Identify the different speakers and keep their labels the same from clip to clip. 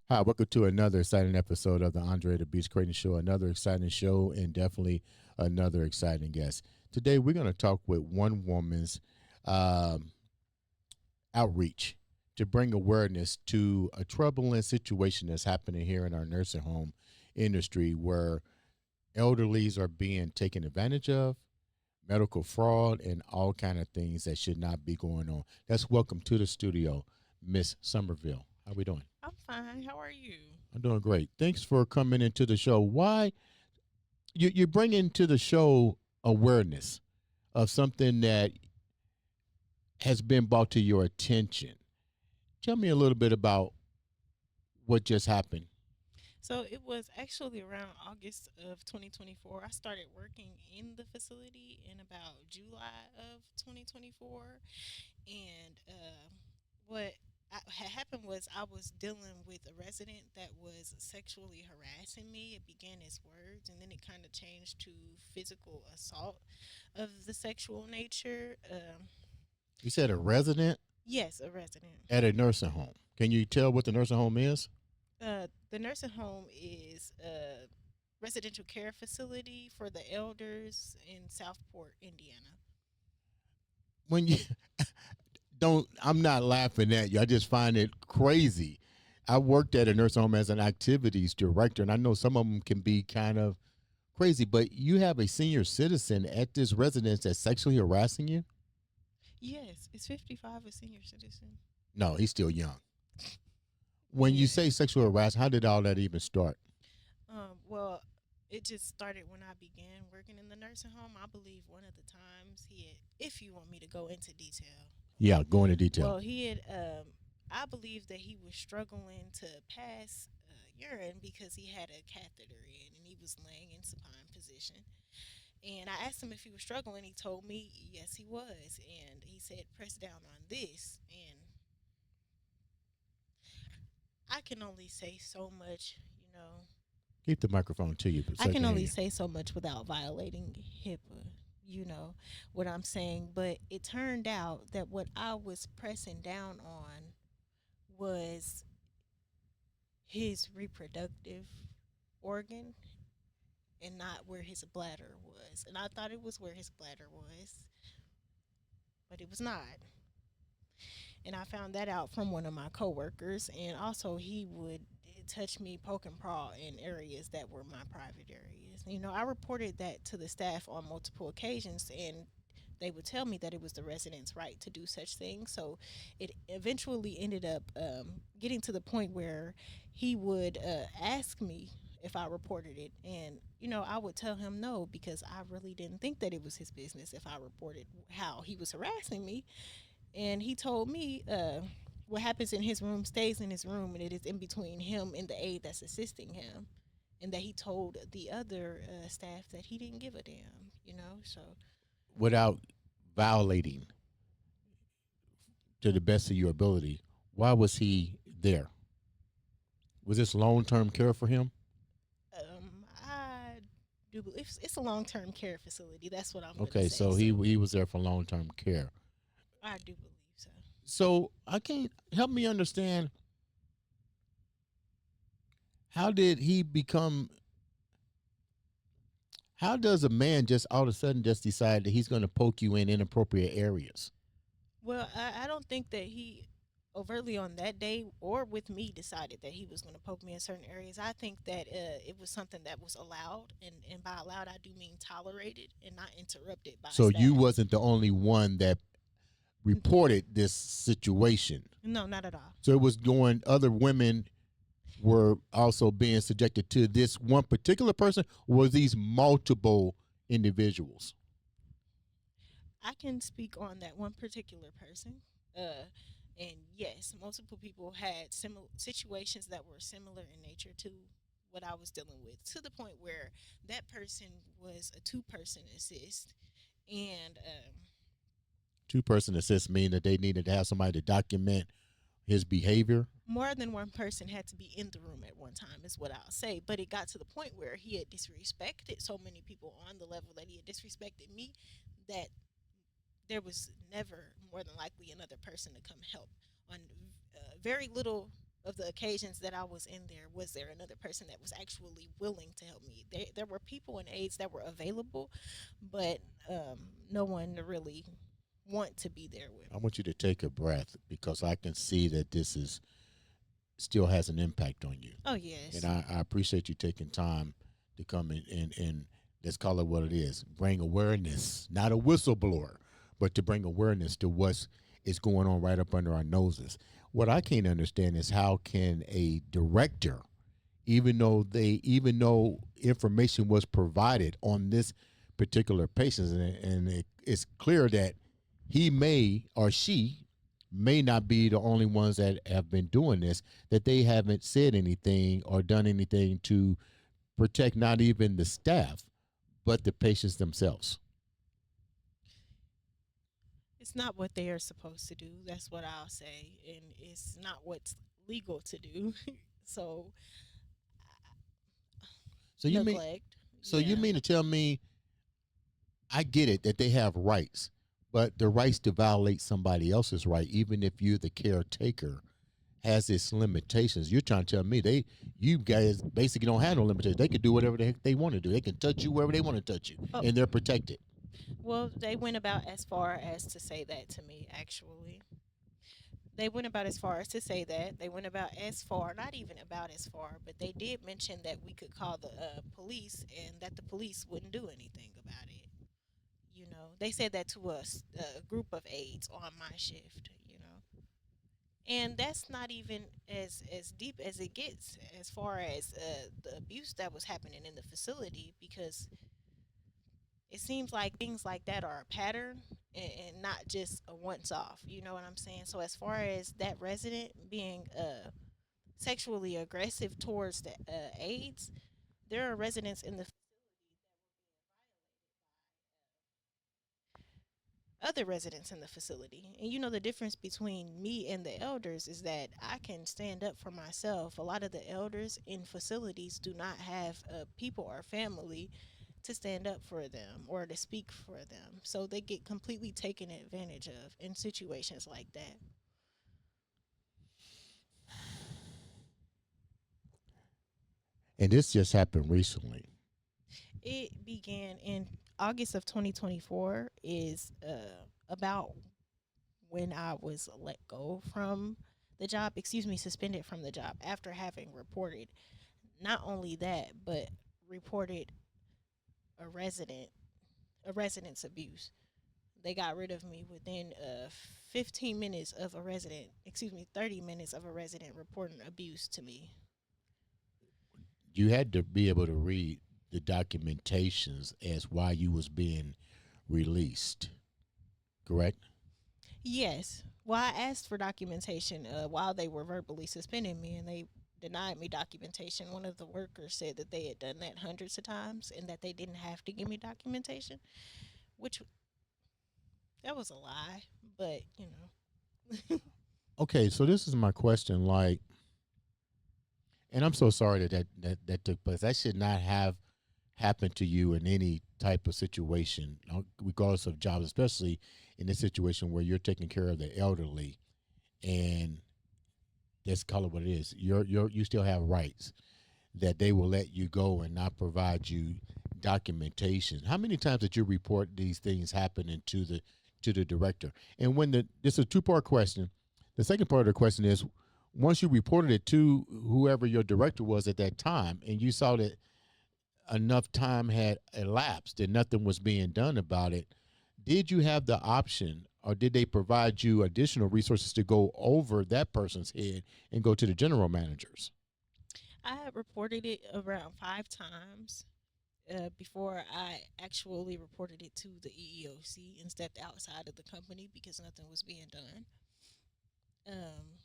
Speaker 1: Hi, welcome to another exciting episode of the Andre The Beast Crayton Show. Another exciting show and definitely another exciting guest. Today, we're going to talk with one woman's um, outreach to bring awareness to a troubling situation that's happening here in our nursing home industry where elderlies are being taken advantage of, medical fraud, and all kind of things that should not be going on. Let's welcome to the studio, Miss Sommerville. How we doing?
Speaker 2: I'm fine. How are you?
Speaker 1: I'm doing great. Thanks for coming into the show. Why you bring into the show awareness of something that has been brought to your attention? Tell me a little bit about what just happened.
Speaker 2: So it was actually around August of 2024. I started working in the facility in about July of 2024. And what had happened was I was dealing with a resident that was sexually harassing me. It began as words and then it kind of changed to physical assault of the sexual nature.
Speaker 1: You said a resident
Speaker 2: Yes, a resident.
Speaker 1: at a nursing home. Can you tell what the nursing home is?
Speaker 2: The nursing home is a residential care facility for the elders in Southport, Indiana.
Speaker 1: When you don't, I'm not laughing at you. I just find it crazy. I worked at a nursing home as an activities director, and I know some of them can be kind of crazy, but you have a senior citizen at this residence that's sexually harassing you?
Speaker 2: Yes, it's 55, a senior citizen.
Speaker 1: No, he's still young. When you
Speaker 2: Yeah.
Speaker 1: say sexual harassment, how did all that even start?
Speaker 2: Well, it just started when I began working in the nursing home. I believe one of the times he had, if you want me to go into detail,
Speaker 1: Yeah, go into detail.
Speaker 2: well, he had, I believe that he was struggling to pass urine because he had a catheter in and he was laying in supine position. And I asked him if he was struggling. He told me yes, he was. And he said, press down on this. And I can only say so much, you know.
Speaker 1: Keep the microphone to you
Speaker 2: I
Speaker 1: so I
Speaker 2: can
Speaker 1: can hear
Speaker 2: only
Speaker 1: you.
Speaker 2: say so much without violating HIPAA, you know what I'm saying. But it turned out that what I was pressing down on was his reproductive organ and not where his bladder was. And I thought it was where his bladder was, but it was not. And I found that out from one of my coworkers. And also, he would touch me, poke and prod in areas that were my private areas. You know, I reported that to the staff on multiple occasions, and they would tell me that it was the resident's right to do such things. So it eventually ended up getting to the point where he would ask me if I reported it. And, you know, I would tell him no because I really didn't think that it was his business if I reported how he was harassing me. And he told me what happens in his room stays in his room, and it is in between him and the aide that's assisting him. And that he told the other staff that he didn't give a damn, you know. So
Speaker 1: Without violating to the best of your ability, why was he there? Was this long term care for him?
Speaker 2: I do believe it's a long term care facility. That's what I'm gonna
Speaker 1: Okay,
Speaker 2: say.
Speaker 1: so
Speaker 2: So
Speaker 1: he was there for long term care.
Speaker 2: I do believe so.
Speaker 1: So I can't help me understand, how did he become, how does a man just all of a sudden just decide that he's going to poke you in inappropriate areas?
Speaker 2: Well, I don't think that he overtly on that day or with me decided that he was going to poke me in certain areas. I think that it was something that was allowed, and by allowed, I do mean tolerated and not interrupted by
Speaker 1: So you
Speaker 2: staff.
Speaker 1: wasn't the only one that reported this situation.
Speaker 2: No, not at all.
Speaker 1: So it was going, other women were also being subjected to this one particular person, or was these multiple individuals?
Speaker 2: I can speak on that one particular person. Uh, and yes, multiple people had similar situations that were similar in nature to what I was dealing with, to the point where that person was a two-person assist, and
Speaker 1: Two-person assist mean that they needed to have somebody to document his behavior.
Speaker 2: more than one person had to be in the room at one time, is what I'll say. But it got to the point where he had disrespected so many people on the level that he had disrespected me, that there was never more than likely another person to come help on very little of the occasions that I was in there, was there another person that was actually willing to help me? There were people and aides that were available, but no one to really want to be there with
Speaker 1: I
Speaker 2: me.
Speaker 1: want you to take a breath because I can see that this is still has an impact on you.
Speaker 2: Oh
Speaker 1: And
Speaker 2: yes.
Speaker 1: I appreciate you taking time to come in and let's call it what it is. Bring awareness, not a whistleblower, but to bring awareness to what's is going on right up under our noses. What I can't understand is how can a director, even though information was provided on this particular patient, and it's clear that he may or she may not be the only ones that have been doing this, that they haven't said anything or done anything to protect not even the staff, but the patients themselves.
Speaker 2: It's not what they are supposed to do. That's what I'll say, and it's not what's legal to do. So
Speaker 1: So you mean
Speaker 2: neglect.
Speaker 1: so you
Speaker 2: Yeah.
Speaker 1: mean to tell me I get it that they have rights, but the rights to violate somebody else's right, even if you're the caretaker, has its limitations. You're trying to tell me you guys basically don't have no limitations. They can do whatever the heck they want to do. They can touch you wherever they want to touch you,
Speaker 2: Oh,
Speaker 1: and they're protected.
Speaker 2: well, they went about as far as to say that to me, actually. They went about as far as to say that. They went about as far, not even about as far, but they did mention that we could call the police and that the police wouldn't do anything about it. They said that to us, a group of aides on my shift, and that's not even as deep as it gets as far as the abuse that was happening in the facility, because it seems like things like that are a pattern and not just a once off. You know what I'm saying? So as far as that resident being sexually aggressive towards the aides, there are residents in the other residents in the facility. And the difference between me and the elders is that I can stand up for myself. A lot of the elders in facilities do not have people or family to stand up for them or to speak for them. So they get completely taken advantage of in situations like that.
Speaker 1: And this just happened recently.
Speaker 2: It began in August of 2024, is about when I was let go from the job, excuse me, suspended from the job after having reported not only that, but reported a resident a resident's abuse. They got rid of me within 15 minutes of a resident, excuse me, 30 minutes of a resident reporting abuse to me.
Speaker 1: You had to be able to read the documentations as why you was being released, correct?
Speaker 2: Yes. Well, I asked for documentation while they were verbally suspending me, and they denied me documentation. One of the workers said that they had done that hundreds of times and that they didn't have to give me documentation, which that was a lie. But
Speaker 1: Okay, so this is my question. Like, and I'm so sorry that took place. That should not have happened to you in any type of situation, regardless of jobs, especially in this situation where you're taking care of the elderly, and let's call it what it is. You still have rights that they will let you go and not provide you documentation. How many times did you report these things happening to the director? And when this is a two-part question. The second part of the question is, once you reported it to whoever your director was at that time, and you saw that enough time had elapsed and nothing was being done about it, did you have the option or did they provide you additional resources to go over that person's head and go to the general managers?
Speaker 2: I had reported it around 5 times before I actually reported it to the EEOC and stepped outside of the company because nothing was being done. Um,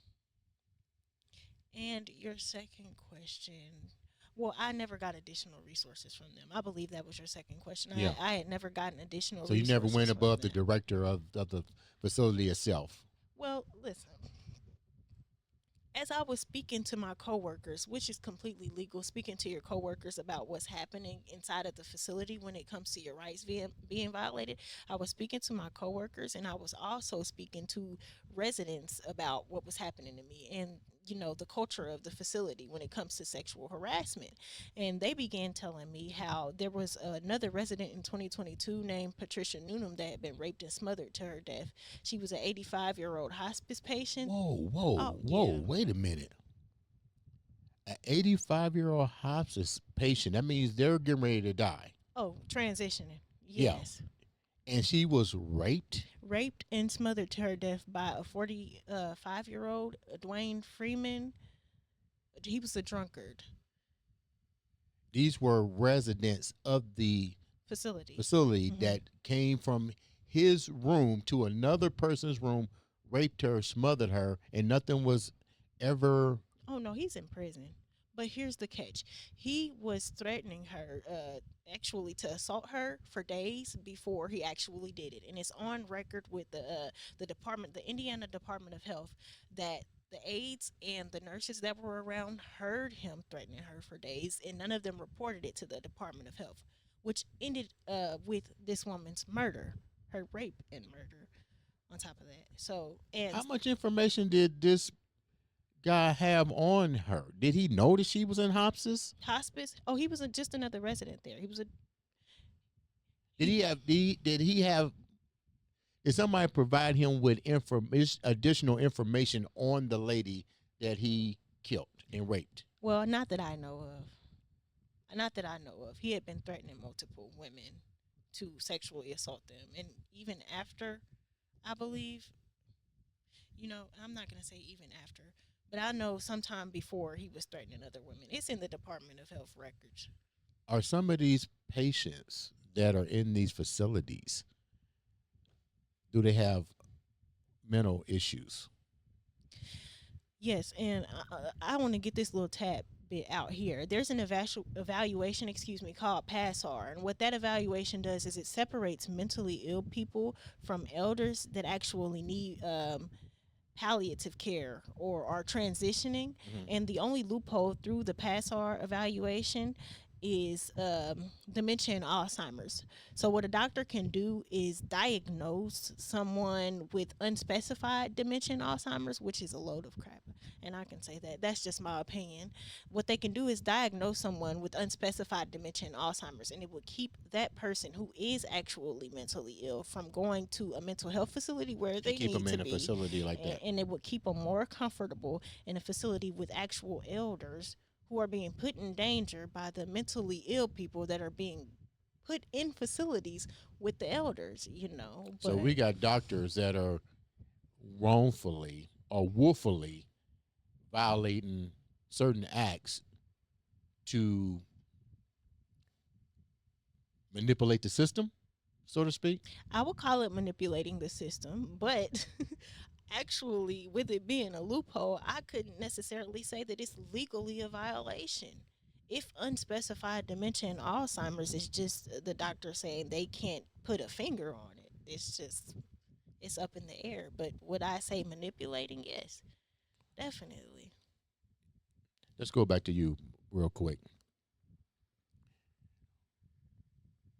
Speaker 2: and your second question, well, I never got additional resources from them. I believe that was your second question.
Speaker 1: Yeah.
Speaker 2: I had never gotten additional
Speaker 1: So you never went
Speaker 2: resources from
Speaker 1: above the
Speaker 2: them.
Speaker 1: director of the facility itself.
Speaker 2: Well, listen, as I was speaking to my coworkers, which is completely legal, speaking to your coworkers about what's happening inside of the facility when it comes to your rights being violated, I was speaking to my coworkers and I was also speaking to residents about what was happening to me. And the culture of the facility when it comes to sexual harassment. And they began telling me how there was another resident in 2022 named Patricia Noonan that had been raped and smothered to her death. She was an 85-year-old hospice patient.
Speaker 1: Whoa,
Speaker 2: Oh
Speaker 1: whoa,
Speaker 2: yeah.
Speaker 1: whoa! Wait a minute. An 85-year-old hospice patient. That means they're getting ready to die.
Speaker 2: Oh, transitioning.
Speaker 1: Yeah,
Speaker 2: Yes.
Speaker 1: and she was raped.
Speaker 2: Raped and smothered to her death by a 45-year-old Dwayne Freeman. He was a drunkard.
Speaker 1: These were residents of the
Speaker 2: Facility.
Speaker 1: facility
Speaker 2: Hmm.
Speaker 1: that came from his room to another person's room, raped her, smothered her, and nothing was ever.
Speaker 2: Oh no, he's in prison. But here's the catch: he was threatening her, actually to assault her for days before he actually did it, and it's on record with the department, the Indiana Department of Health, that the aides and the nurses that were around heard him threatening her for days, and none of them reported it to the Department of Health, which ended with this woman's murder, her rape and murder. On top of that, so and
Speaker 1: How much information did this guy have on her? Did he know that she was in hospice?
Speaker 2: hospice. Oh, he was just another resident there. He was a
Speaker 1: Did
Speaker 2: he.
Speaker 1: he have? Did he have? Did somebody provide him with information, additional information on the lady that he killed and raped?
Speaker 2: Well, not that I know of. Not that I know of. He had been threatening multiple women to sexually assault them, and even after, I believe, I'm not gonna say even after, but I know sometime before he was threatening other women. It's in the Department of Health records.
Speaker 1: Are some of these patients that are in these facilities, do they have mental issues?
Speaker 2: Yes, and I want to get this little tab bit out here. There's an evaluation, called PASR, and what that evaluation does is it separates mentally ill people from elders that actually need palliative care or are transitioning.
Speaker 1: Mhm.
Speaker 2: And the only loophole through the PASR evaluation is dementia and Alzheimer's. So, what a doctor can do is diagnose someone with unspecified dementia and Alzheimer's, which is a load of crap. And I can say that. That's just my opinion. What they can do is diagnose someone with unspecified dementia and Alzheimer's, and it will keep that person who is actually mentally ill from going to a mental health facility where
Speaker 1: And
Speaker 2: they
Speaker 1: keep
Speaker 2: need
Speaker 1: them
Speaker 2: to
Speaker 1: in a
Speaker 2: be,
Speaker 1: facility like that.
Speaker 2: and it would keep them more comfortable in a facility with actual elders who are being put in danger by the mentally ill people that are being put in facilities with the elders.
Speaker 1: So
Speaker 2: But
Speaker 1: we got doctors that are wrongfully or willfully violating certain acts to manipulate the system, so to speak.
Speaker 2: I would call it manipulating the system. But actually, with it being a loophole, I couldn't necessarily say that it's legally a violation. If unspecified dementia and Alzheimer's is just the doctor saying they can't put a finger on it, it's up in the air. But would I say manipulating? Yes, definitely.
Speaker 1: Let's go back to you real quick.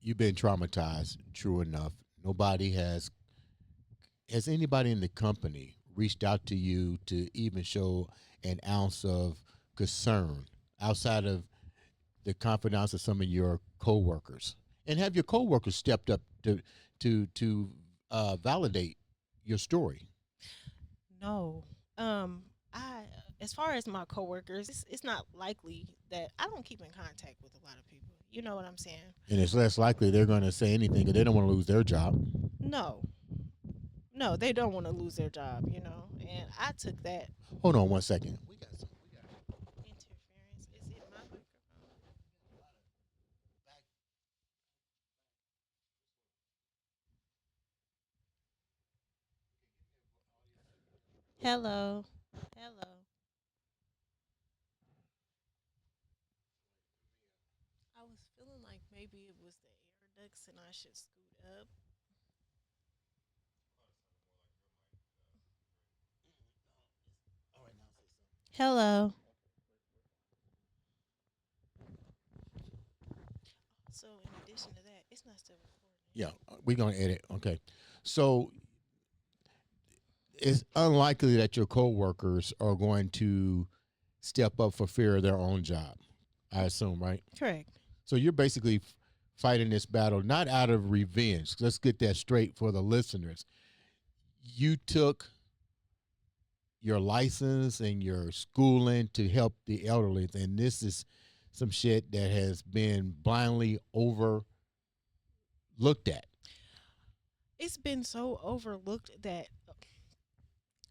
Speaker 1: You've been traumatized, true enough. Nobody has anybody in the company reached out to you to even show an ounce of concern outside of the confidence of some of your coworkers, and have your coworkers stepped up to validate your story?
Speaker 2: No. Um, I as far as my coworkers, it's not likely that I don't keep in contact with a lot of people. You know what I'm saying?
Speaker 1: And it's less likely they're going to say anything because they don't want to lose their job.
Speaker 2: No, no, they don't want to lose their job. And I took that
Speaker 1: Hold on one second. We got some. We got
Speaker 2: interference. Is it my microphone? Hello, hello. I was feeling like maybe it was the air ducts and I should scoot up.
Speaker 1: all right now. Say something.
Speaker 2: Hello. So in addition to that, it's not still recording.
Speaker 1: Yeah, we're gonna edit. Okay, so it's unlikely that your coworkers are going to step up for fear of their own job. I assume, right?
Speaker 2: Correct.
Speaker 1: So you're basically fighting this battle not out of revenge. Let's get that straight for the listeners. You took your license and your schooling to help the elderly, and this is some shit that has been blindly overlooked at.
Speaker 2: It's been so overlooked that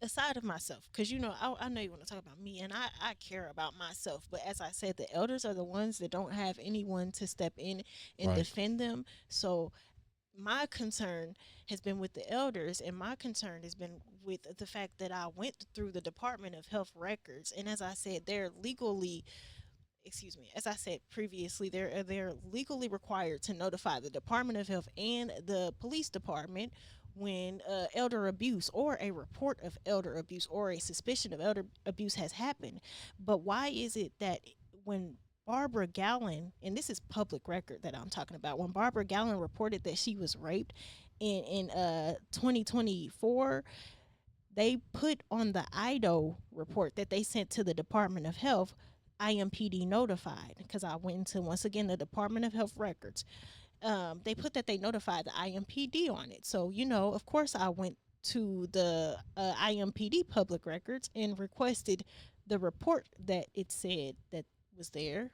Speaker 2: aside of myself, because I know you want to talk about me, and I care about myself, but as I said, the elders are the ones that don't have anyone to step in and
Speaker 1: Right.
Speaker 2: defend them. So my concern has been with the elders, and my concern has been with the fact that I went through the Department of Health records, and as I said, they're legally, excuse me, as I said previously, they're legally required to notify the Department of Health and the police department when elder abuse or a report of elder abuse or a suspicion of elder abuse has happened. But why is it that when Barbara Gallen, and this is public record that I'm talking about, when Barbara Gallen reported that she was raped in 2024, they put on the IDO report that they sent to the Department of Health, IMPD notified, because I went into, once again, the Department of Health records. They put that they notified the IMPD on it. So, of course, I went to the IMPD public records and requested the report that it said that was there,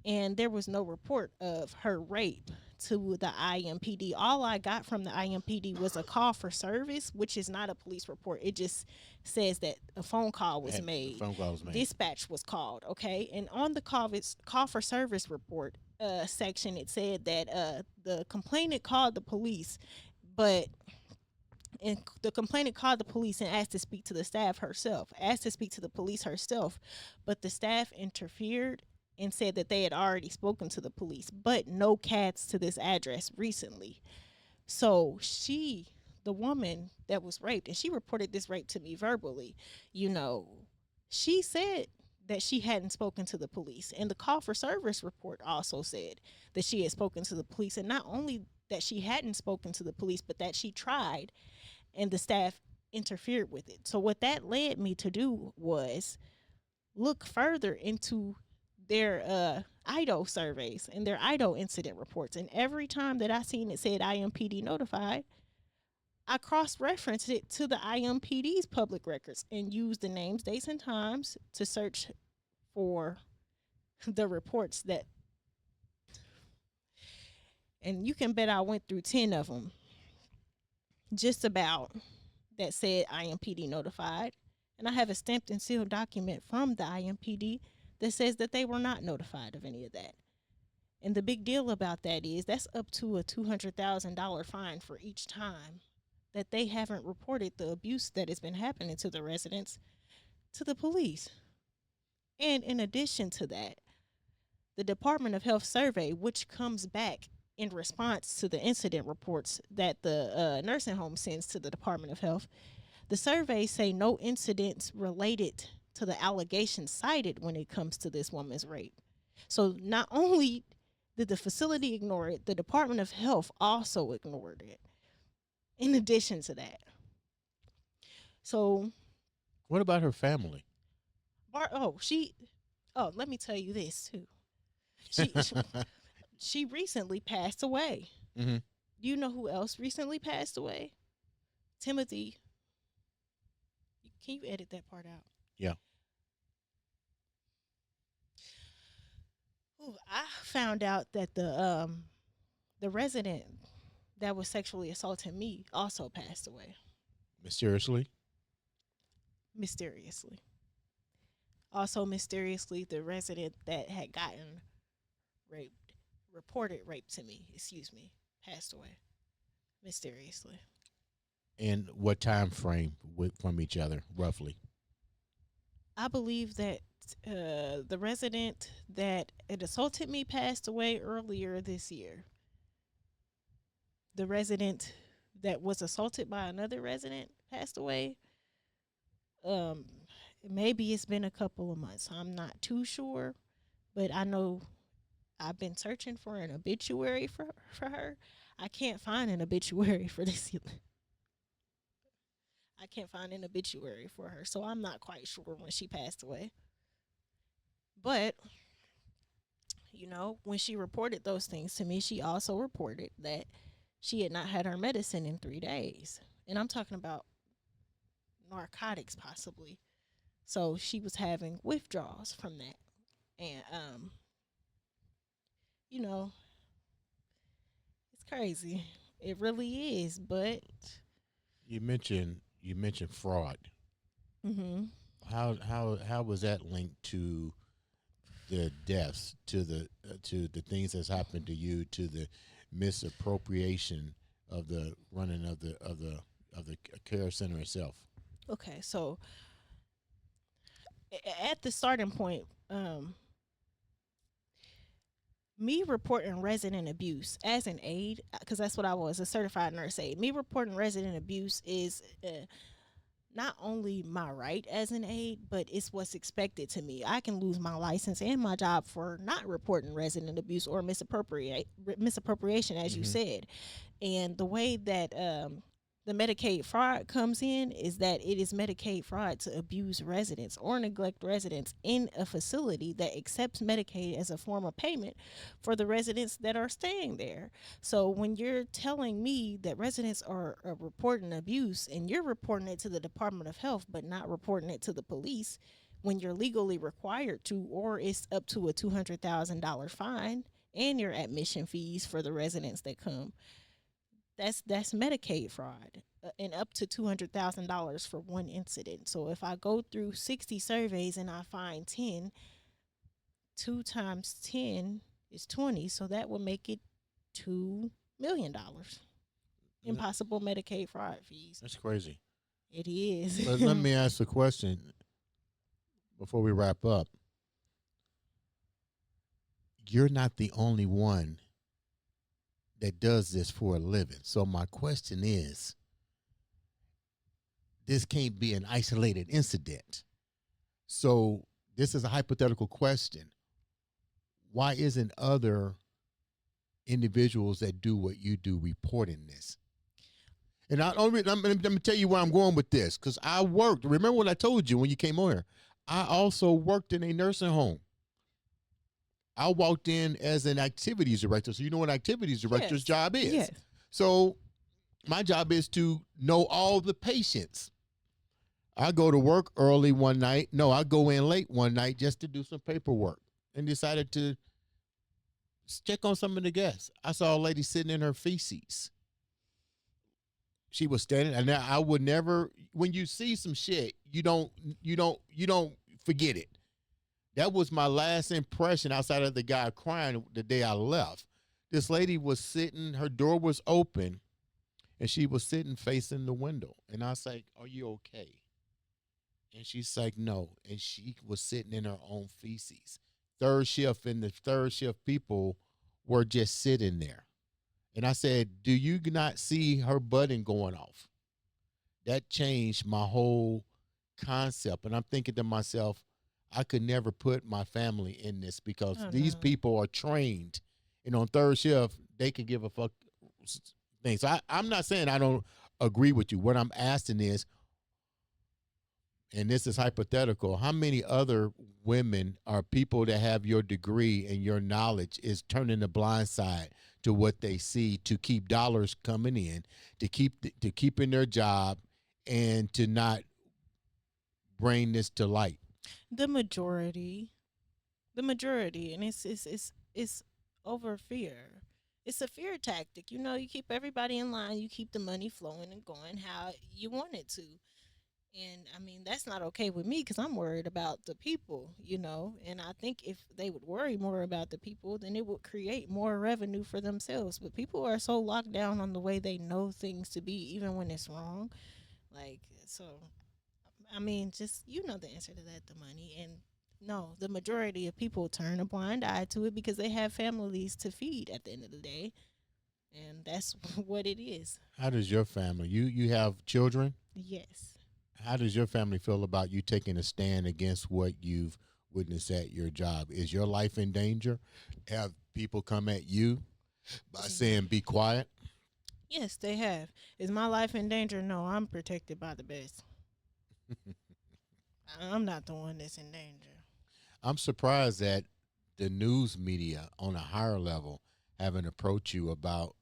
Speaker 2: and there was no report of her rape to the IMPD. All I got from the IMPD was a call for service, which is not a police report. It just says that a phone call was made.
Speaker 1: Phone call was made.
Speaker 2: Dispatch was called, okay? And on the call for service report section, it said that the complainant called the police, but and the complainant called the police and asked to speak to the staff herself, asked to speak to the police herself, but the staff interfered and said that they had already spoken to the police, but no cats to this address recently. So the woman that was raped, and she reported this rape to me verbally, she said that she hadn't spoken to the police. And the call for service report also said that she had spoken to the police. And not only that she hadn't spoken to the police, but that she tried and the staff interfered with it. So what that led me to do was look further into their IDO surveys and their IDO incident reports. And every time that I seen it said IMPD notified, I cross-referenced it to the IMPD's public records and used the names, dates, and times to search for the reports that, and you can bet I went through 10 of them just about that said IMPD notified. And I have a stamped and sealed document from the IMPD that says that they were not notified of any of that. And the big deal about that is that's up to a $200,000 fine for each time that they haven't reported the abuse that has been happening to the residents to the police. And in addition to that, the Department of Health survey, which comes back in response to the incident reports that the nursing home sends to the Department of Health, the surveys say no incidents related to the allegations cited when it comes to this woman's rape. So not only did the facility ignore it, the Department of Health also ignored it. In addition to that. So
Speaker 1: what about her family?
Speaker 2: Let me tell you this too. She recently passed away.
Speaker 1: Mm-hmm.
Speaker 2: Do you know who else recently passed away? Timothy. Can you edit that part out?
Speaker 1: Yeah.
Speaker 2: I found out that the resident that was sexually assaulting me also passed away.
Speaker 1: Mysteriously?
Speaker 2: Mysteriously. Also mysteriously, the resident that had gotten reported rape to me, passed away. Mysteriously.
Speaker 1: And what time frame from each other, roughly?
Speaker 2: I believe that the resident that had assaulted me passed away earlier this year. The resident that was assaulted by another resident passed away. Maybe it's been a couple of months. I'm not too sure, but I know I've been searching for an obituary for her. I can't find an obituary for this. I can't find an obituary for her, so I'm not quite sure when she passed away. But, when she reported those things to me, she also reported that she had not had her medicine in 3 days. And I'm talking about narcotics, possibly. So she was having withdrawals from that. And, you know, it's crazy. It really is. But,
Speaker 1: You mentioned fraud.
Speaker 2: hmm
Speaker 1: How was that linked to the deaths, to the things that's happened to you, to the misappropriation of the running of the care center itself?
Speaker 2: okay. So at the starting point, me reporting resident abuse as an aide, because that's what I was, a certified nurse aide. Me reporting resident abuse is not only my right as an aide, but it's what's expected to me. I can lose my license and my job for not reporting resident abuse or misappropriation, as you
Speaker 1: Mm-hmm.
Speaker 2: said. And the way that the Medicaid fraud comes in is that it is Medicaid fraud to abuse residents or neglect residents in a facility that accepts Medicaid as a form of payment for the residents that are staying there. So when you're telling me that residents are reporting abuse and you're reporting it to the Department of Health but not reporting it to the police when you're legally required to, or it's up to a $200,000 fine and your admission fees for the residents that come, that's Medicaid fraud, and up to $200,000 for one incident. So if I go through 60 surveys and I find 10, 2 times 10 is 20, so that would make it $2 million in possible Medicaid fraud fees.
Speaker 1: That's crazy.
Speaker 2: It is.
Speaker 1: But let me ask a question before we wrap up. You're not the only one that does this for a living. So my question is, this can't be an isolated incident. So this is a hypothetical question. Why isn't other individuals that do what you do reporting this? And I'm going to tell you where I'm going with this, because I worked. Remember what I told you when you came on here? I also worked in a nursing home. I walked in as an activities director. So you know what activities director's
Speaker 2: Yes.
Speaker 1: job is.
Speaker 2: Yes.
Speaker 1: So my job is to know all the patients. I go to work early one night. No, I go in late one night just to do some paperwork, and decided to check on some of the guests. I saw a lady sitting in her feces. She was standing, and now I would never. When you see some shit, you don't forget it. That was my last impression outside of the guy crying the day I left. This lady was sitting, her door was open, and she was sitting facing the window. And I was like, "Are you okay?" And she's like, "No." And she was sitting in her own feces. Third shift, and the third shift people were just sitting there. And I said, "Do you not see her button going off?" That changed my whole concept. And I'm thinking to myself, I could never put my family in this, because
Speaker 2: Oh
Speaker 1: these
Speaker 2: no.
Speaker 1: people are trained, and on third shift, they can give a fuck thing. So I'm not saying I don't agree with you. What I'm asking is, and this is hypothetical, how many other women or people that have your degree and your knowledge is turning the blind side to what they see to keep dollars coming in, to keep in their job, and to not bring this to light?
Speaker 2: The majority, and it's over fear. It's a fear tactic. You keep everybody in line. You keep the money flowing and going how you want it to. And I mean, that's not okay with me because I'm worried about the people. And I think if they would worry more about the people, then it would create more revenue for themselves. But people are so locked down on the way they know things to be, even when it's wrong. Like, so, I mean, just, the answer to that, the money. And no, the majority of people turn a blind eye to it because they have families to feed at the end of the day. And that's what it is.
Speaker 1: How does your family, you have children?
Speaker 2: Yes.
Speaker 1: How does your family feel about you taking a stand against what you've witnessed at your job? Is your life in danger? Have people come at you by saying, "Be quiet"?
Speaker 2: Yes, they have. Is my life in danger? No, I'm protected by the best. I'm not the one that's in danger.
Speaker 1: I'm surprised that the news media on a higher level haven't approached you about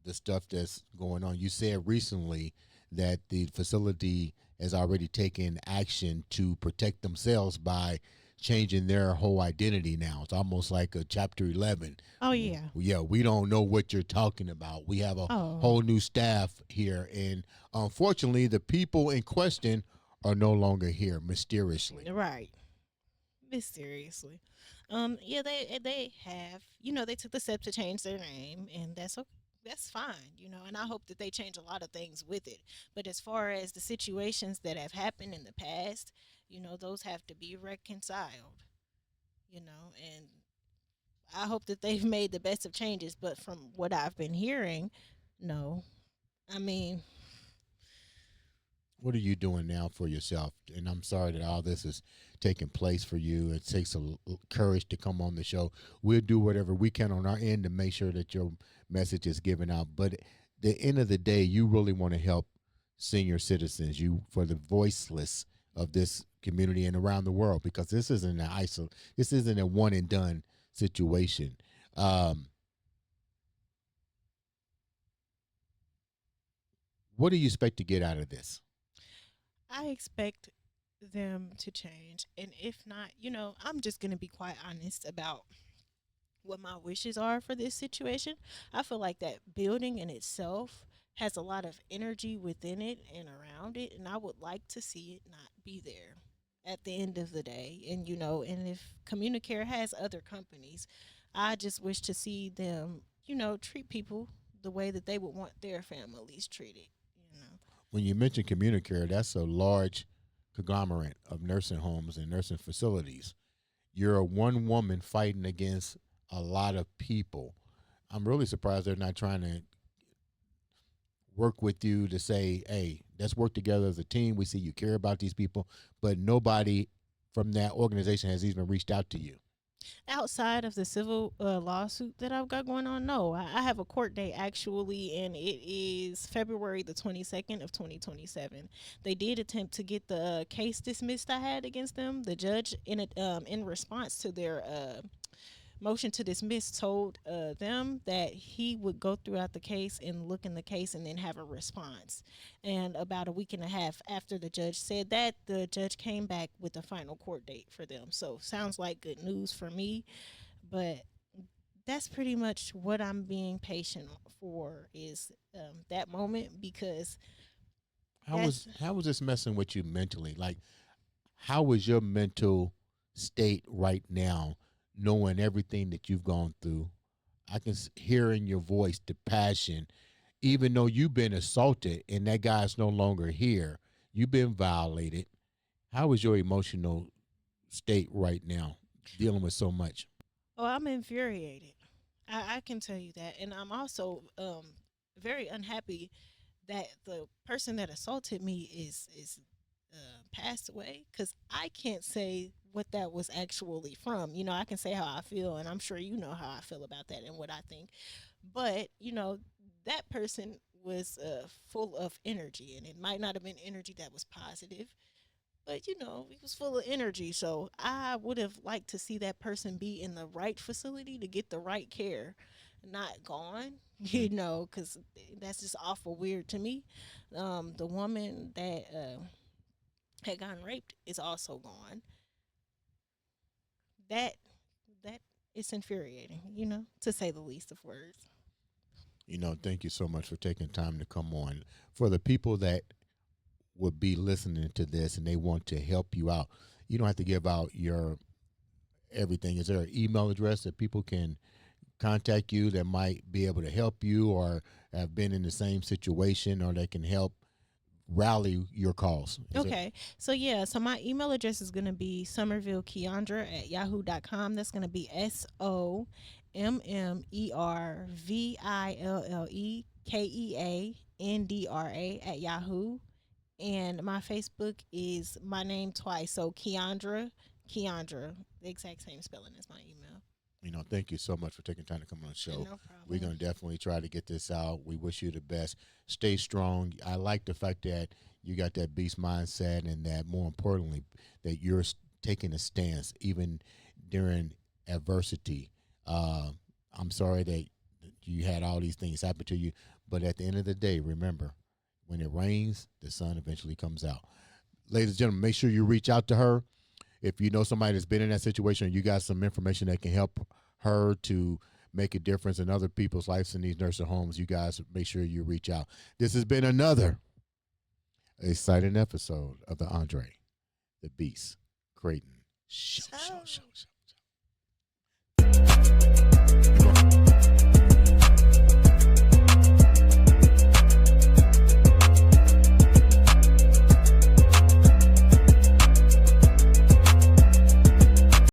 Speaker 1: the stuff that's going on. You said recently that the facility has already taken action to protect themselves by changing their whole identity now. It's almost like a chapter 11.
Speaker 2: Oh yeah.
Speaker 1: Yeah, we don't know what you're talking about. We have a
Speaker 2: Oh,
Speaker 1: whole new staff here. And unfortunately, the people in question are no longer here mysteriously.
Speaker 2: right. Mysteriously. Yeah, they have. They took the step to change their name, and that's okay. That's fine. And I hope that they change a lot of things with it. But as far as the situations that have happened in the past, those have to be reconciled. And I hope that they've made the best of changes. But from what I've been hearing, no. I mean,
Speaker 1: What are you doing now for yourself? And I'm sorry that all this is taking place for you. It takes courage to come on the show. We'll do whatever we can on our end to make sure that your message is given out. But at the end of the day, you really want to help senior citizens, you for the voiceless of this community and around the world, because this isn't a one and done situation. Um, what do you expect to get out of this?
Speaker 2: I expect them to change. And if not, I'm just going to be quite honest about what my wishes are for this situation. I feel like that building in itself has a lot of energy within it and around it, and I would like to see it not be there at the end of the day. And and if Communicare has other companies, I just wish to see them, treat people the way that they would want their families treated. You know.
Speaker 1: When you mention Communicare, that's a large conglomerate of nursing homes and nursing facilities. You're a one woman fighting against a lot of people. I'm really surprised they're not trying to work with you to say, hey, let's work together as a team. We see you care about these people, but nobody from that organization has even reached out to you.
Speaker 2: Outside of the civil lawsuit that I've got going on, no, I have a court date actually, and it is February the 22nd of 2027. They did attempt to get the case dismissed I had against them. The judge, in response to their motion to dismiss, told them that he would go throughout the case and look in the case and then have a response. And about a week and a half after the judge said that, the judge came back with a final court date for them. So sounds like good news for me, but that's pretty much what I'm being patient for is that moment, because that's
Speaker 1: How was this messing with you mentally? Like, how is your mental state right now, knowing everything that you've gone through? I can hear in your voice the passion, even though you've been assaulted and that guy's no longer here. You've been violated. How is your emotional state right now, dealing with so much?
Speaker 2: oh, I'm infuriated. I can tell you that, and I'm also very unhappy that the person that assaulted me is passed away, because I can't say what that was actually from. I can say how I feel, and I'm sure you know how I feel about that and what I think. But that person was full of energy, and it might not have been energy that was positive, but he was full of energy. So I would have liked to see that person be in the right facility to get the right care, not gone.
Speaker 1: Mm.
Speaker 2: Because that's just awful weird to me. The woman that had gotten raped is also gone. That that is infuriating, to say the least of words.
Speaker 1: Thank you so much for taking time to come on. For the people that would be listening to this and they want to help you out, you don't have to give out your everything. Is there an email address that people can contact you that might be able to help you or have been in the same situation or that can help rally your cause? Is it
Speaker 2: Okay. So yeah, so my email address is gonna be Sommerville Keandra at yahoo.com. That's gonna be SOMMERVILLEKEANDRA at Yahoo. And my Facebook is my name twice. So Keandra, the exact same spelling as my email.
Speaker 1: Thank you so much for taking time to come on the show.
Speaker 2: No
Speaker 1: We're
Speaker 2: problem.
Speaker 1: going to definitely try to get this out. We wish you the best. Stay strong. I like the fact that you got that beast mindset, and that more importantly, that you're taking a stance even during adversity. Uh, I'm sorry that you had all these things happen to you, but at the end of the day, remember, when it rains, the sun eventually comes out. Ladies and gentlemen, make sure you reach out to her. If you know somebody that's been in that situation, you got some information that can help her to make a difference in other people's lives in these nursing homes, you guys make sure you reach out. This has been another exciting episode of the Andre the Beast Crayton Show.
Speaker 2: So.